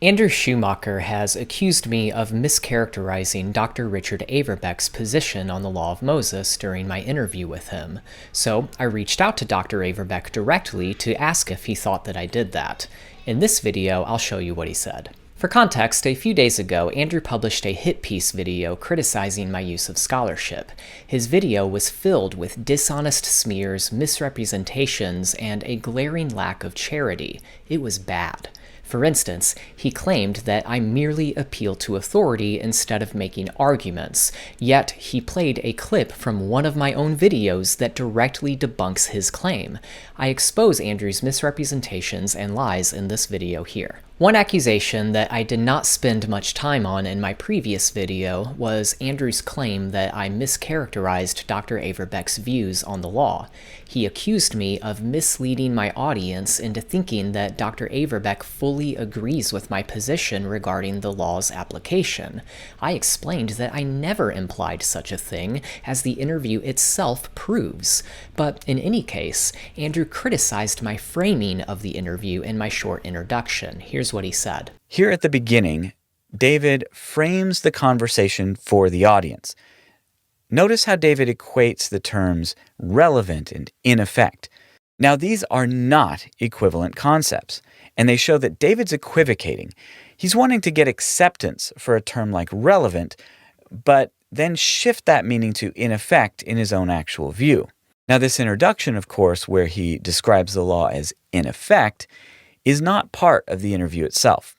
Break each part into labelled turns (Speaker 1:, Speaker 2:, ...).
Speaker 1: Andrew Schumacher has accused me of mischaracterizing Dr. Richard Averbeck's position on the Law of Moses during my interview with him, so I reached out to Dr. Averbeck directly to ask if he thought that I did that. In this video, I'll show you what he said. For context, a few days ago, Andrew published a hit piece video criticizing my use of scholarship. His video was filled with dishonest smears, misrepresentations, and a glaring lack of charity. It was bad. For instance, he claimed that I merely appeal to authority instead of making arguments, yet he played a clip from one of my own videos that directly debunks his claim. I expose Andrew's misrepresentations and lies in this video here. One accusation that I did not spend much time on in my previous video was Andrew's claim that I mischaracterized Dr. Averbeck's views on the law. He accused me of misleading my audience into thinking that Dr. Averbeck fully agrees with my position regarding the law's application. I explained that I never implied such a thing, as the interview itself proves. But in any case, Andrew criticized my framing of the interview in my short introduction. Here's what he said.
Speaker 2: Here at the beginning, David frames the conversation for the audience. Notice how David equates the terms relevant and in effect. Now, these are not equivalent concepts, and they show that David's equivocating. He's wanting to get acceptance for a term like relevant, but then shift that meaning to in effect in his own actual view. Now, this introduction, of course, where he describes the law as in effect, is not part of the interview itself.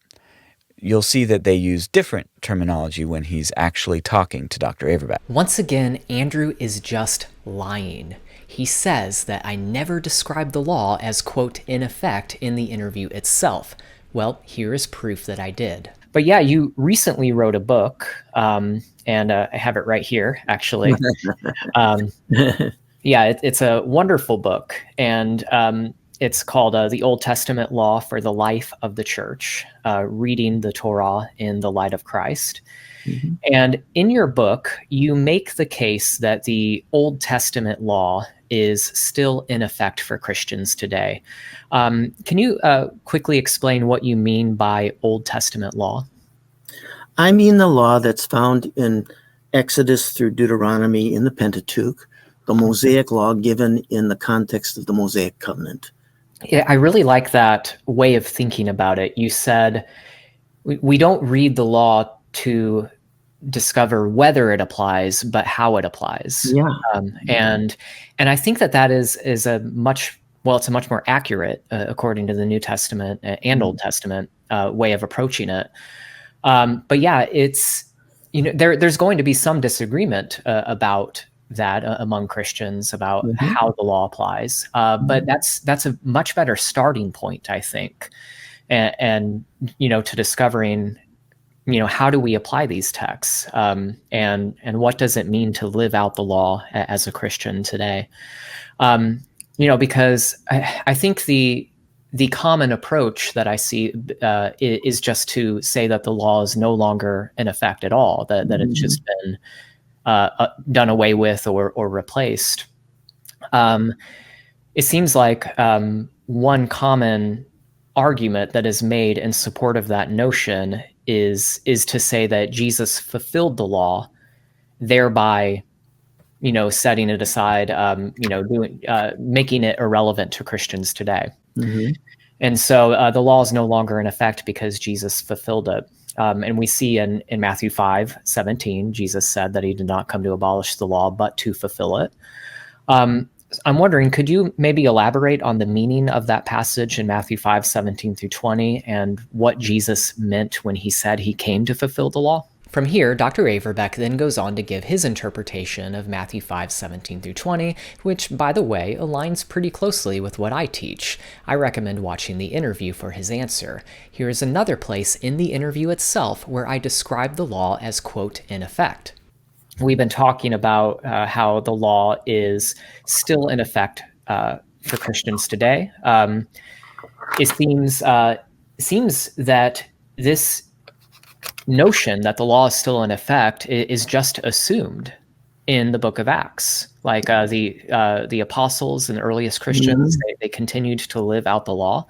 Speaker 2: You'll see that they use different terminology when he's actually talking to Dr. Averbeck.
Speaker 1: Once again, Andrew is just lying. He says that I never described the law as, quote, in effect in the interview itself. Well, here is proof that I did. But yeah, you recently wrote a book, and I have it right here, actually. It's a wonderful book, and it's called The Old Testament Law for the Life of the Church, Reading the Torah in the Light of Christ. Mm-hmm. And in your book, you make the case that the Old Testament law is still in effect for Christians today. Can you quickly explain what you mean by Old Testament law?
Speaker 3: I mean the law that's found in Exodus through Deuteronomy in the Pentateuch, the Mosaic law given in the context of the Mosaic covenant.
Speaker 1: Yeah, I really like that way of thinking about it. You said we don't read the law to discover whether it applies, but how it applies.
Speaker 3: Yeah.
Speaker 1: And I think that is a much more accurate, according to the New Testament and Old Testament way of approaching it. But yeah, it's, there's going to be some disagreement about that among Christians about how the law applies. But that's a much better starting point, I think. And to discovering, how do we apply these texts? And what does it mean to live out the law as a Christian today? Because I think the common approach that I see is just to say that the law is no longer in effect at all, that it's just been done away with or replaced. It seems like one common argument that is made in support of that notion is to say that Jesus fulfilled the law, thereby, setting it aside, making it irrelevant to Christians today. Mm-hmm. And so the law is no longer in effect because Jesus fulfilled it. And we see in Matthew 5:17, Jesus said that he did not come to abolish the law, but to fulfill it. I'm wondering, could you maybe elaborate on the meaning of that passage in Matthew 5:17 through 20 and what Jesus meant when he said he came to fulfill the law? From here, Dr. Averbeck then goes on to give his interpretation of Matthew 5:17 through 20, which, by the way, aligns pretty closely with what I teach. I recommend watching the interview for his answer. Here is another place in the interview itself where I describe the law as, quote, in effect. We've been talking about how the law is still in effect for Christians today. It seems that this notion that the law is still in effect is just assumed in the book of Acts. Like the apostles and the earliest Christians, they continued to live out the law.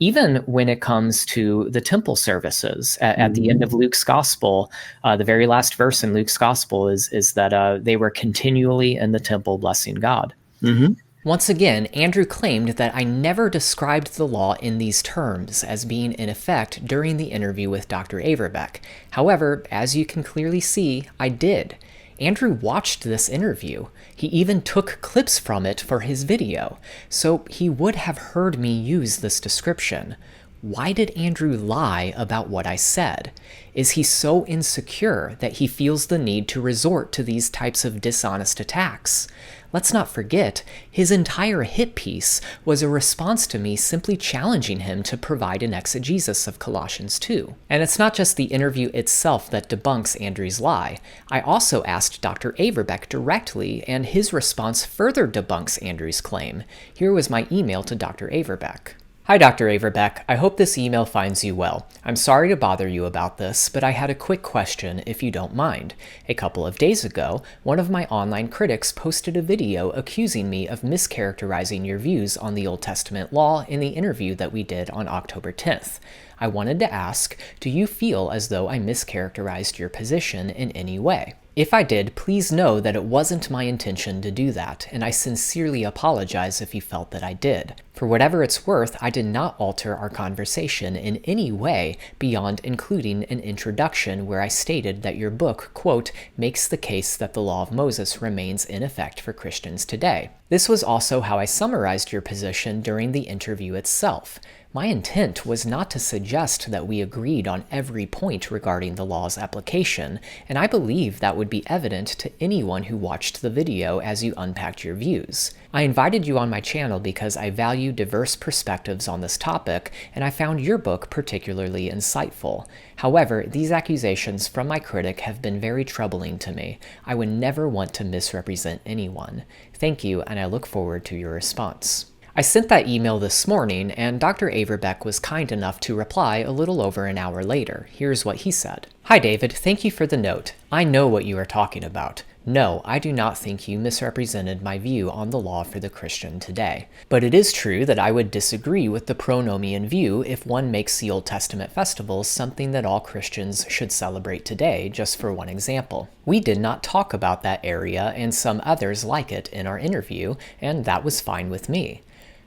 Speaker 1: Even when it comes to the temple services at the end of Luke's gospel, the very last verse in Luke's gospel is that they were continually in the temple blessing God.
Speaker 3: Mm-hmm.
Speaker 1: Once again, Andrew claimed that I never described the law in these terms as being in effect during the interview with Dr. Averbeck. However, as you can clearly see, I did. Andrew watched this interview. He even took clips from it for his video, so he would have heard me use this description. Why did Andrew lie about what I said? Is he so insecure that he feels the need to resort to these types of dishonest attacks? Let's not forget, his entire hit piece was a response to me simply challenging him to provide an exegesis of Colossians 2. And it's not just the interview itself that debunks Andrew's lie. I also asked Dr. Averbeck directly, and his response further debunks Andrew's claim. Here was my email to Dr. Averbeck. Hi, Dr. Averbeck. I hope this email finds you well. I'm sorry to bother you about this, but I had a quick question if you don't mind. A couple of days ago, one of my online critics posted a video accusing me of mischaracterizing your views on the Old Testament law in the interview that we did on October 10th. I wanted to ask, do you feel as though I mischaracterized your position in any way? If I did, please know that it wasn't my intention to do that, and I sincerely apologize if you felt that I did. For whatever it's worth, I did not alter our conversation in any way beyond including an introduction where I stated that your book, quote, makes the case that the law of Moses remains in effect for Christians today. This was also how I summarized your position during the interview itself. My intent was not to suggest that we agreed on every point regarding the law's application, and I believe that would be evident to anyone who watched the video as you unpacked your views. I invited you on my channel because I value diverse perspectives on this topic, and I found your book particularly insightful. However, these accusations from my critic have been very troubling to me. I would never want to misrepresent anyone. Thank you, and I look forward to your response. I sent that email this morning, and Dr. Averbeck was kind enough to reply a little over an hour later. Here's what he said. Hi, David. Thank you for the note. I know what you are talking about. No, I do not think you misrepresented my view on the law for the Christian today. But it is true that I would disagree with the pronomian view if one makes the Old Testament festivals something that all Christians should celebrate today, just for one example. We did not talk about that area and some others like it in our interview, and that was fine with me.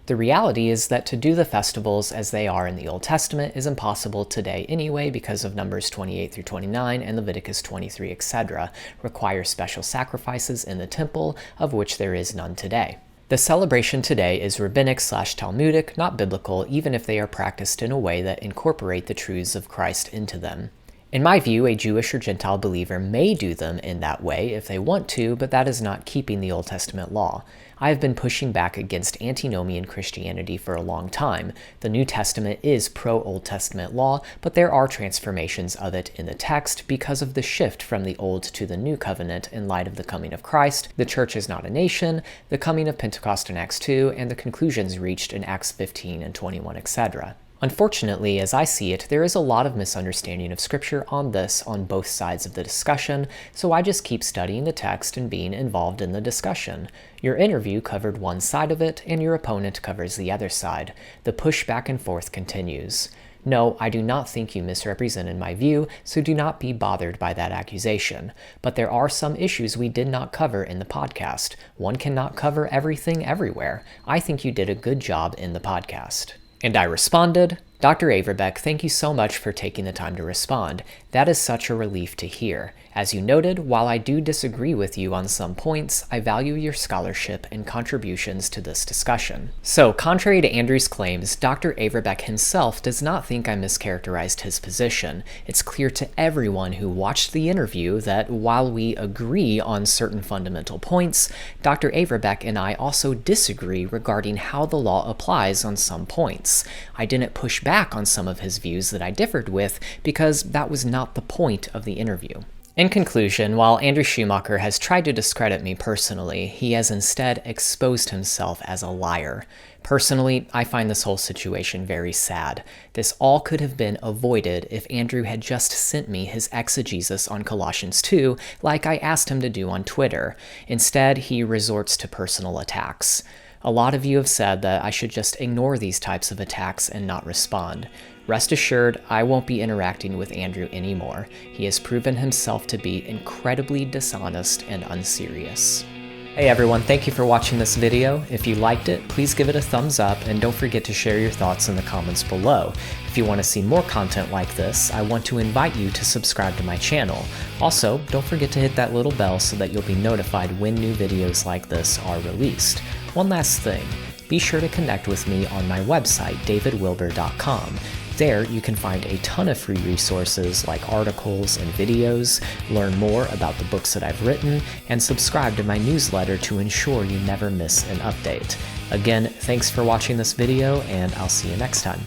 Speaker 1: The reality is that to do the festivals as they are in the Old Testament is impossible today anyway because of Numbers 28 through 29 and Leviticus 23, etc. require special sacrifices in the temple, of which there is none today. The celebration today is rabbinic/Talmudic, not biblical, even if they are practiced in a way that incorporate the truths of Christ into them. In my view, a Jewish or Gentile believer may do them in that way if they want to, but that is not keeping the Old Testament law. I have been pushing back against antinomian Christianity for a long time. The New Testament is pro-Old Testament law, but there are transformations of it in the text because of the shift from the Old to the New Covenant in light of the coming of Christ, the church is not a nation, the coming of Pentecost in Acts 2, and the conclusions reached in Acts 15 and 21, etc. Unfortunately, as I see it, there is a lot of misunderstanding of Scripture on this on both sides of the discussion, so I just keep studying the text and being involved in the discussion. Your interview covered one side of it, and your opponent covers the other side. The push back and forth continues. No, I do not think you misrepresented my view, so do not be bothered by that accusation. But there are some issues we did not cover in the podcast. One cannot cover everything everywhere. I think you did a good job in the podcast. And I responded, Dr. Averbeck, thank you so much for taking the time to respond. That is such a relief to hear. As you noted, while I do disagree with you on some points, I value your scholarship and contributions to this discussion. So, contrary to Andrew's claims, Dr. Averbeck himself does not think I mischaracterized his position. It's clear to everyone who watched the interview that while we agree on certain fundamental points, Dr. Averbeck and I also disagree regarding how the law applies on some points. I didn't push back on some of his views that I differed with because that was not the point of the interview. In conclusion, while Andrew Schumacher has tried to discredit me personally, he has instead exposed himself as a liar. Personally, I find this whole situation very sad. This all could have been avoided if Andrew had just sent me his exegesis on Colossians 2 like I asked him to do on Twitter. Instead, he resorts to personal attacks. A lot of you have said that I should just ignore these types of attacks and not respond. Rest assured, I won't be interacting with Andrew anymore. He has proven himself to be incredibly dishonest and unserious. Hey everyone, thank you for watching this video. If you liked it, please give it a thumbs up and don't forget to share your thoughts in the comments below. If you want to see more content like this, I want to invite you to subscribe to my channel. Also, don't forget to hit that little bell so that you'll be notified when new videos like this are released. One last thing, be sure to connect with me on my website, davidwilber.com. There, you can find a ton of free resources like articles and videos, learn more about the books that I've written, and subscribe to my newsletter to ensure you never miss an update. Again, thanks for watching this video, and I'll see you next time.